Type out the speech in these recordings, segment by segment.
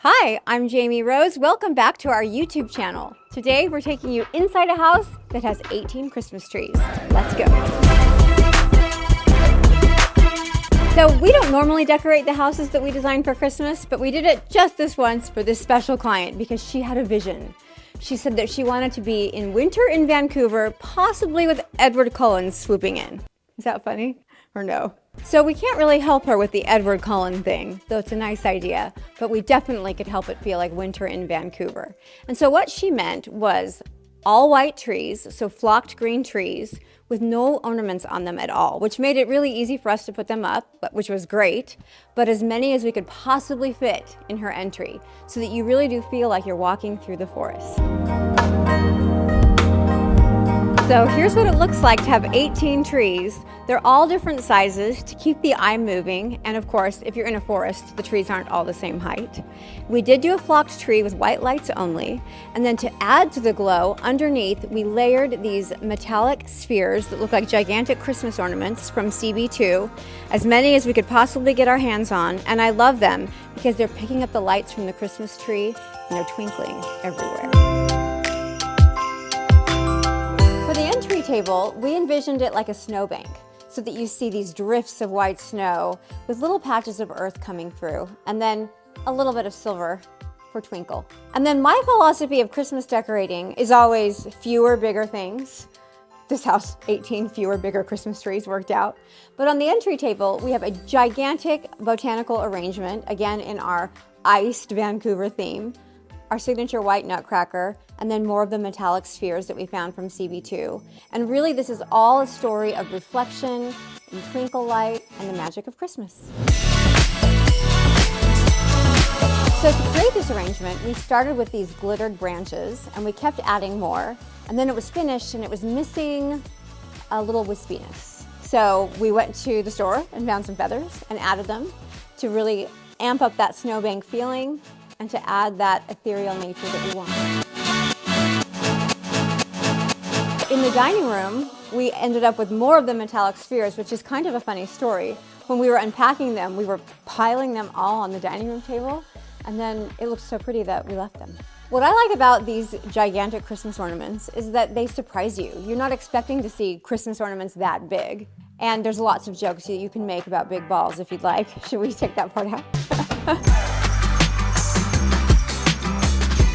Hi, I'm Jamie Rose. Welcome back to our YouTube channel. Today we're taking you inside a house that has 18 Christmas trees. Let's go. So we don't normally decorate the houses that we design for Christmas, but we did it just this once for this special client because she had a vision. She said that she wanted to be in winter in Vancouver, possibly with Edward Cullen swooping in. Is that funny or no? So we can't really help her with the Edward Cullen thing, though it's a nice idea, but we definitely could help it feel like winter in Vancouver. And so what she meant was all white trees, so flocked green trees, with no ornaments on them at all, which made it really easy for us to put them up, which was great, but as many as we could possibly fit in her entry, so that you really do feel like you're walking through the forest. So here's what it looks like to have 18 trees. They're all different sizes to keep the eye moving. And of course, if you're in a forest, the trees aren't all the same height. We did do a flocked tree with white lights only. And then to add to the glow, underneath, we layered these metallic spheres that look like gigantic Christmas ornaments from CB2, as many as we could possibly get our hands on. And I love them because they're picking up the lights from the Christmas tree and they're twinkling everywhere. For the entry table, we envisioned it like a snowbank, so that you see these drifts of white snow with little patches of earth coming through, and then a little bit of silver for twinkle. And then my philosophy of Christmas decorating is always fewer, bigger things. This house, 18 fewer, bigger Christmas trees worked out. But on the entry table, we have a gigantic botanical arrangement, again in our iced Vancouver theme, our signature white nutcracker, and then more of the metallic spheres that we found from CB2. And really, this is all a story of reflection and twinkle light and the magic of Christmas. So to create this arrangement, we started with these glittered branches and we kept adding more. And then it was finished and it was missing a little wispiness. So we went to the store and found some feathers and added them to really amp up that snowbank feeling and to add that ethereal nature that we want. In the dining room, we ended up with more of the metallic spheres, which is kind of a funny story. When we were unpacking them, we were piling them all on the dining room table, and then it looked so pretty that we left them. What I like about these gigantic Christmas ornaments is that they surprise you. You're not expecting to see Christmas ornaments that big. And there's lots of jokes that you can make about big balls if you'd like. Should we take that part out?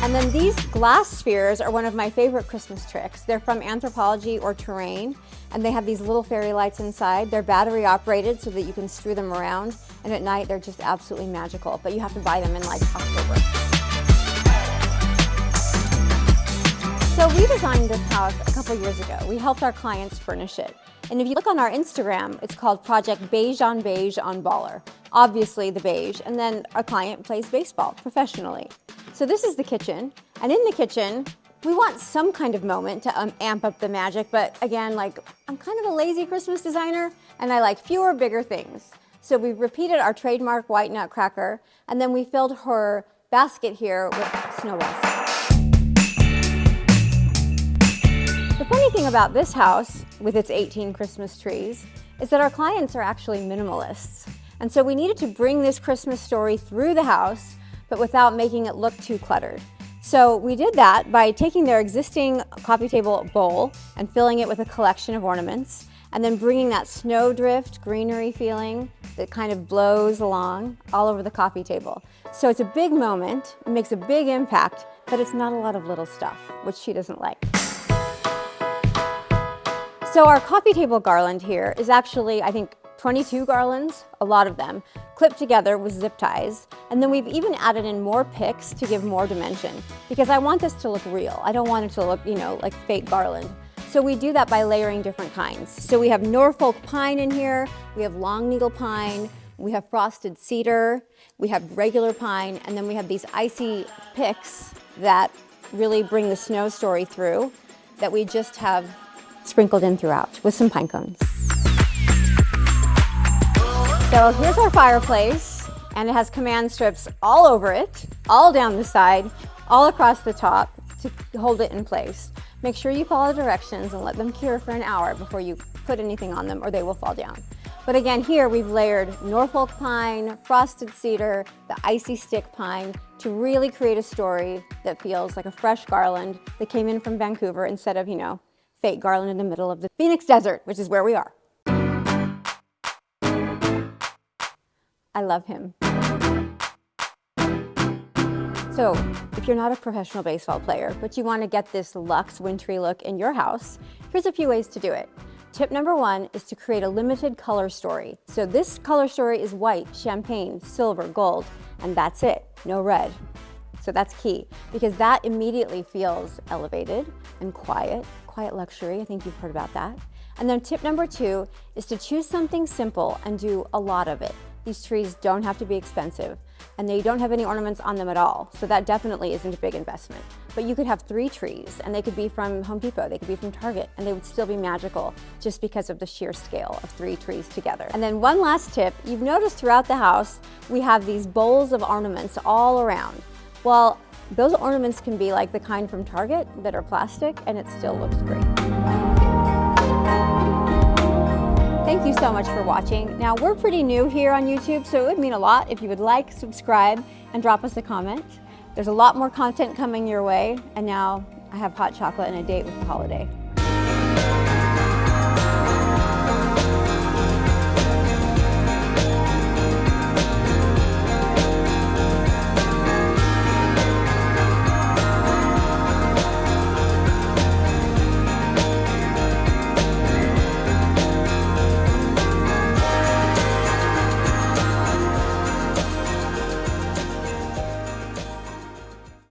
And then these glass spheres are one of my favorite Christmas tricks. They're from Anthropology or Terrain, and they have these little fairy lights inside. They're battery operated so that you can strew them around, and at night they're just absolutely magical, but you have to buy them in like October. So we designed this house a couple years ago. We helped our clients furnish it. And if you look on our Instagram, it's called Project Beige on Baller. Obviously the beige, and then our client plays baseball professionally. So this is the kitchen, and in the kitchen, we want some kind of moment to amp up the magic, but again, like, I'm kind of a lazy Christmas designer, and I like fewer, bigger things. So we repeated our trademark white nutcracker, and then we filled her basket here with snowballs. The funny thing about this house, with its 18 Christmas trees, is that our clients are actually minimalists. And so we needed to bring this Christmas story through the house, but without making it look too cluttered. So we did that by taking their existing coffee table bowl and filling it with a collection of ornaments, and then bringing that snowdrift greenery feeling that kind of blows along all over the coffee table. So it's a big moment, it makes a big impact, but it's not a lot of little stuff, which she doesn't like. So our coffee table garland here is actually, I think, 22 garlands, a lot of them, clipped together with zip ties. And then we've even added in more picks to give more dimension, because I want this to look real. I don't want it to look, like fake garland. So we do that by layering different kinds. So we have Norfolk pine in here, we have long needle pine, we have frosted cedar, we have regular pine, and then we have these icy picks that really bring the snow story through, that we just have sprinkled in throughout with some pine cones. So here's our fireplace, and it has command strips all over it, all down the side, all across the top to hold it in place. Make sure you follow directions and let them cure for an hour before you put anything on them or they will fall down. But again, here we've layered Norfolk pine, frosted cedar, the icy stick pine to really create a story that feels like a fresh garland that came in from Vancouver instead of, fake garland in the middle of the Phoenix desert, which is where we are. I love him. So if you're not a professional baseball player, but you want to get this luxe wintry look in your house, here's a few ways to do it. Tip number 1 is to create a limited color story. So this color story is white, champagne, silver, gold, and that's it, no red. So that's key, because that immediately feels elevated and quiet luxury. I think you've heard about that. And then tip number 2 is to choose something simple and do a lot of it. These trees don't have to be expensive, and they don't have any ornaments on them at all, so that definitely isn't a big investment. But you could have 3 trees, and they could be from Home Depot, they could be from Target, and they would still be magical just because of the sheer scale of 3 trees together. And then one last tip, you've noticed throughout the house, we have these bowls of ornaments all around. Well, those ornaments can be like the kind from Target that are plastic, and it still looks great. Thank you so much for watching. Now, we're pretty new here on YouTube, so it would mean a lot if you would like, subscribe, and drop us a comment. There's a lot more content coming your way, and now I have hot chocolate and a date with the holiday.